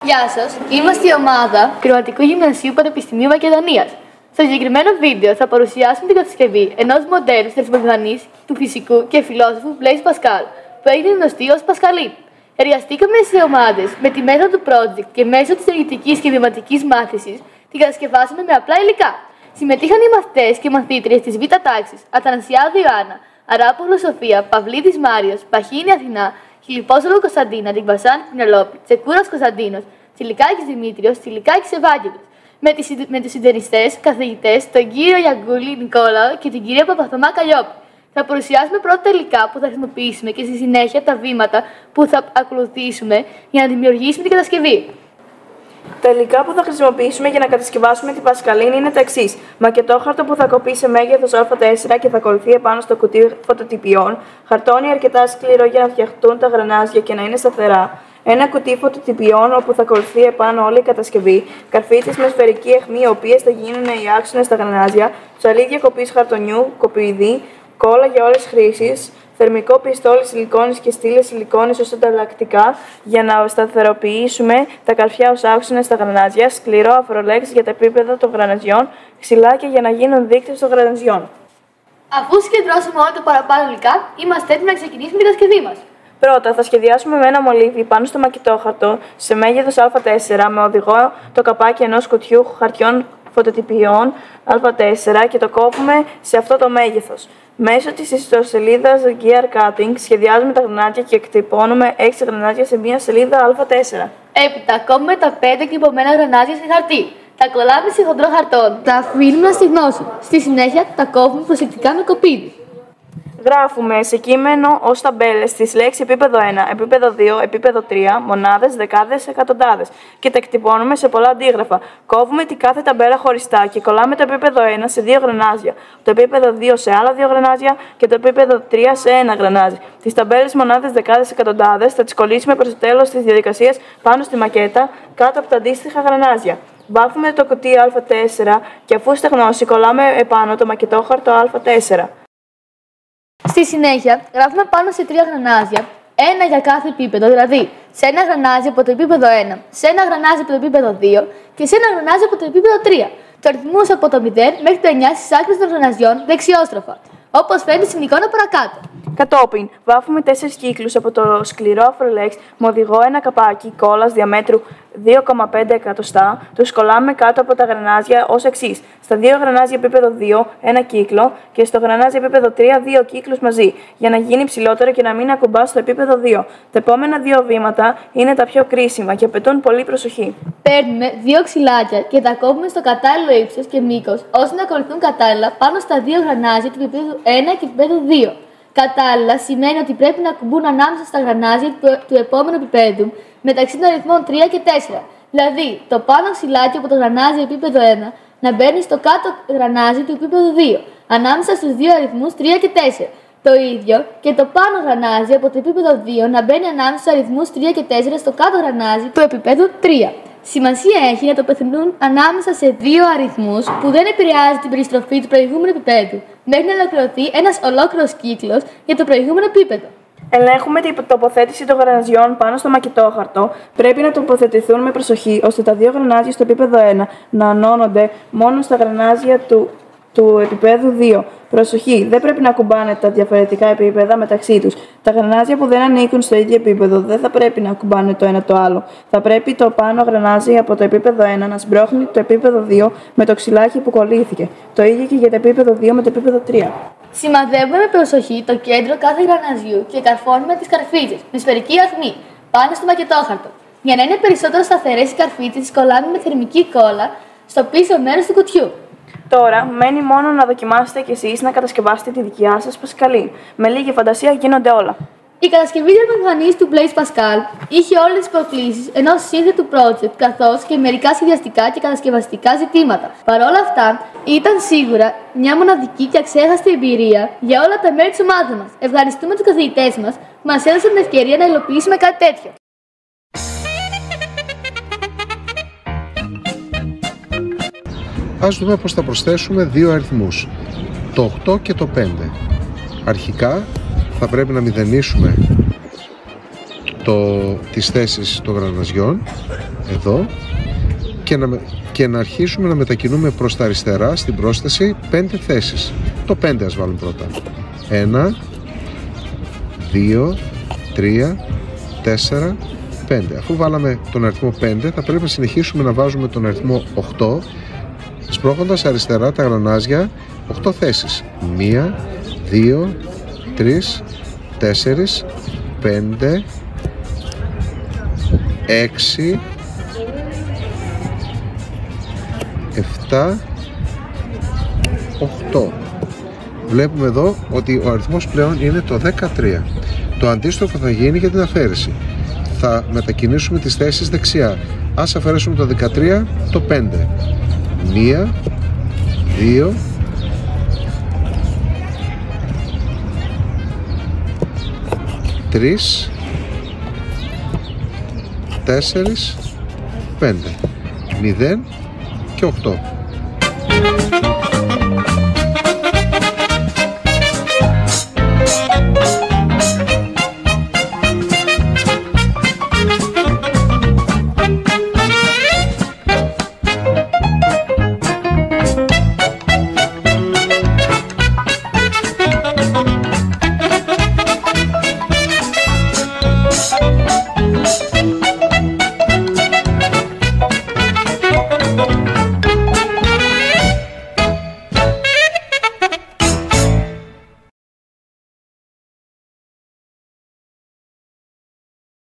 Γεια σας, είμαστε η ομάδα Κροατικού Γυμνασίου Πανεπιστημίου Μακεδονίας. Στο συγκεκριμένο βίντεο θα παρουσιάσουμε την κατασκευή ενός μοντέλου θερμομηχανής του φυσικού και φιλόσοφου Blaise Pascal, που έγινε γνωστή ως Πασκαλή. Εργαστήκαμε σε ομάδες με τη μέθοδο του project και μέσω της ενεργητικής και βιωματικής μάθησης την κατασκευάσαμε με απλά υλικά. Συμμετείχαν οι μαθητές και μαθήτριες της Β' τάξης Αθανασιάδου Ιωάννα, Αράπογλου Σοφία, Παυλίδης Μάριος, Παχίνη Αθηνά, Χιλιπόστολου Κωνσταντίνα, Ντιγκβασάνη Πινελόπη, Τσεκούρας Κωνσταντίνος, Τσιλικάκης Δημήτριος, Τσιλικάκης Ευάγγελος, με τους συντονιστές, καθηγητές, τον κύριο Γιαγκούλη Νικόλαο και την κυρία Παπαθωμά Καλλιόπη. Θα παρουσιάσουμε πρώτα τα υλικά που θα χρησιμοποιήσουμε και στη συνέχεια τα βήματα που θα ακολουθήσουμε για να δημιουργήσουμε την κατασκευή. Τα υλικά που θα χρησιμοποιήσουμε για να κατασκευάσουμε την Πασκαλίνη είναι τα εξής: μακετόχαρτο που θα κοπεί σε μέγεθος Α4 και θα κολληθεί επάνω στο κουτί φωτοτυπιών, χαρτόνι αρκετά σκληρό για να φτιαχτούν τα γρανάζια και να είναι σταθερά, ένα κουτί φωτοτυπιών όπου θα κολληθεί επάνω όλη η κατασκευή, καρφίτσες με σφαιρική αιχμή, οι οποίες θα γίνουν οι άξονες στα γρανάζια, ψαλίδια κοπής χαρτονιού, κοποειδή, κόλλα για όλες τις χρήσεις, θερμικό πιστόλι σιλικόνης και στήλες σιλικόνης ως ανταλλακτικά για να σταθεροποιήσουμε τα καρφιά ως άξονες στα γρανάζια, σκληρό αφρολέξ για τα επίπεδα των γραναζιών, ξυλάκια για να γίνουν δείκτες των γραναζιών. Αφού συγκεντρώσουμε όλα τα παραπάνω υλικά, είμαστε έτοιμοι να ξεκινήσουμε την κατασκευή μας. Πρώτα, θα σχεδιάσουμε με ένα μολύβι πάνω στο μακετόχαρτο σε μέγεθος Α4 με οδηγό το καπάκι ενός κουτιού χαρτιών φωτοτυπιών Α4 και το κόβουμε σε αυτό το μέγεθος. Μέσω της ιστοσελίδας Gear Cutting σχεδιάζουμε τα γρανάζια και εκτυπώνουμε 6 γρανάζια σε μία σελίδα Α4. Έπειτα, κόβουμε τα 5 εκτυπωμένα γρανάζια σε χαρτί. Τα κολλάμε σε χοντρό χαρτόν. Τα αφήνουμε να στεγνώσουν. Στη συνέχεια, τα κόβουμε προσεκτικά με κοπίδι. Γράφουμε σε κείμενο ως ταμπέλες τις λέξεις επίπεδο 1, επίπεδο 2, επίπεδο 3, μονάδες, δεκάδες, εκατοντάδες και τα εκτυπώνουμε σε πολλά αντίγραφα. Κόβουμε την κάθε ταμπέλα χωριστά και κολλάμε το επίπεδο 1 σε 2 γρανάζια, το επίπεδο 2 σε άλλα 2 γρανάζια και το επίπεδο 3 σε ένα γρανάζι. Τις ταμπέλες, μονάδες, δεκάδες, εκατοντάδες θα τις κολλήσουμε προς το τέλος της διαδικασίας πάνω στη μακέτα κάτω από τα αντίστοιχα γρανάζια. Βάφουμε το κουτί Α4 και αφού στεγνώσει κολλάμε επάνω το μακετόχαρτο Α4. Στη συνέχεια, γράφουμε πάνω σε 3 γρανάζια, ένα για κάθε επίπεδο, δηλαδή σε ένα γρανάζι από το επίπεδο 1, σε ένα γρανάζι από το επίπεδο 2 και σε ένα γρανάζι από το επίπεδο 3. Το αριθμούς από το 0 μέχρι το 9 στις άκρες των γραναζιών δεξιόστροφα, όπως φαίνεται στην εικόνα παρακάτω. Κατόπιν, βάφουμε 4 κύκλους από το σκληρό αφρολέξ με οδηγό ένα καπάκι κόλλας διαμέτρου 2,5 εκατοστά, τους κολλάμε κάτω από τα γρανάζια ως εξής: στα 2 γρανάζια επίπεδο 2, ένα κύκλο και στο γρανάζι επίπεδο 3, 2 κύκλους μαζί, για να γίνει ψηλότερο και να μην ακουμπά στο επίπεδο 2. Τα επόμενα 2 βήματα είναι τα πιο κρίσιμα και απαιτούν πολύ προσοχή. Παίρνουμε 2 ξυλάκια και τα κόβουμε στο κατάλληλο ύψος και μήκος, ώστε να ακολουθούν κατάλληλα πάνω στα 2 γρανάζια του επίπεδου 1 και του επίπεδου 2. Κατάλληλα σημαίνει ότι πρέπει να κουμπούν ανάμεσα στα γρανάζια του επόμενου επίπεδου μεταξύ των αριθμών 3 και 4. Δηλαδή, το πάνω ξυλάκι από το γρανάζι επίπεδο 1 να μπαίνει στο κάτω γρανάζι του επίπεδου 2, ανάμεσα στους 2 αριθμούς 3 και 4. Το ίδιο και το πάνω γρανάζι από το επίπεδο 2 να μπαίνει ανάμεσα στους αριθμούς 3 και 4 στο κάτω γρανάζι του επίπεδου 3. Σημασία έχει να τοποθετηθούν ανάμεσα σε 2 αριθμούς που δεν επηρεάζει την περιστροφή του προηγούμενου επίπεδου, μέχρι να ολοκληρωθεί ένας ολόκληρος κύκλος για το προηγούμενο επίπεδο. Ελέγχουμε την τοποθέτηση των γραναζιών πάνω στο μακετόχαρτο. Πρέπει να τοποθετηθούν με προσοχή, ώστε τα 2 γρανάζια στο επίπεδο 1 να ανώνονται μόνο στα γρανάζια του επίπεδου 2. Προσοχή, δεν πρέπει να κουμπάνε τα διαφορετικά επίπεδα μεταξύ τους. Τα γρανάζια που δεν ανήκουν στο ίδιο επίπεδο δεν θα πρέπει να κουμπάνε το ένα το άλλο. Θα πρέπει το πάνω γρανάζι από το επίπεδο 1 να σμπρώχνει το επίπεδο 2 με το ξυλάκι που κολλήθηκε. Το ίδιο και για το επίπεδο 2 με το επίπεδο 3. Σημαδεύουμε με προσοχή το κέντρο κάθε γραναζιού και καρφώνουμε τις καρφίτσες με σφαιρική αιχμή πάνω στο μακετόχαρτο. Για να είναι περισσότερο σταθερές οι καρφίτσες, τις κολλάμε με θερμική κόλλα στο πίσω μέρος του κουτιού. Τώρα, μένει μόνο να δοκιμάσετε κι εσείς να κατασκευάσετε τη δικιά σας Πασκαλή. Με λίγη φαντασία γίνονται όλα. Η κατασκευή θερμομηχανής του Blaise Pascal είχε όλες τις προκλήσεις ενός σύνθετου project, καθώς και μερικά σχεδιαστικά και κατασκευαστικά ζητήματα. Παρ' όλα αυτά, ήταν σίγουρα μια μοναδική και αξέχαστη εμπειρία για όλα τα μέλη της ομάδας μας. Ευχαριστούμε τους καθηγητές μας που μας έδωσαν την ευκαιρία να υλοποιήσουμε κάτι τέτοιο. Ας δούμε πώς θα προσθέσουμε 2 αριθμούς, το 8 και το 5. Αρχικά θα πρέπει να μηδενίσουμε τις θέσεις των γραναζιών εδώ και να αρχίσουμε να μετακινούμε προς τα αριστερά στην πρόσθεση 5 θέσεις. Το 5 ας βάλουμε πρώτα. 1, 2, 3, 4, 5. Αφού βάλαμε τον αριθμό 5, θα πρέπει να συνεχίσουμε να βάζουμε τον αριθμό 8, σπρώχνοντας αριστερά τα γρανάζια 8 θέσεις. 1, 2, 3, 4, 5, 6, 7, 8. Βλέπουμε εδώ ότι ο αριθμός πλέον είναι το 13. Το αντίστροφο θα γίνει για την αφαίρεση. Θα μετακινήσουμε τις θέσεις δεξιά. Ας αφαιρέσουμε το 13, το 5. 1, 2, 3, 4, 5, 0 και 8.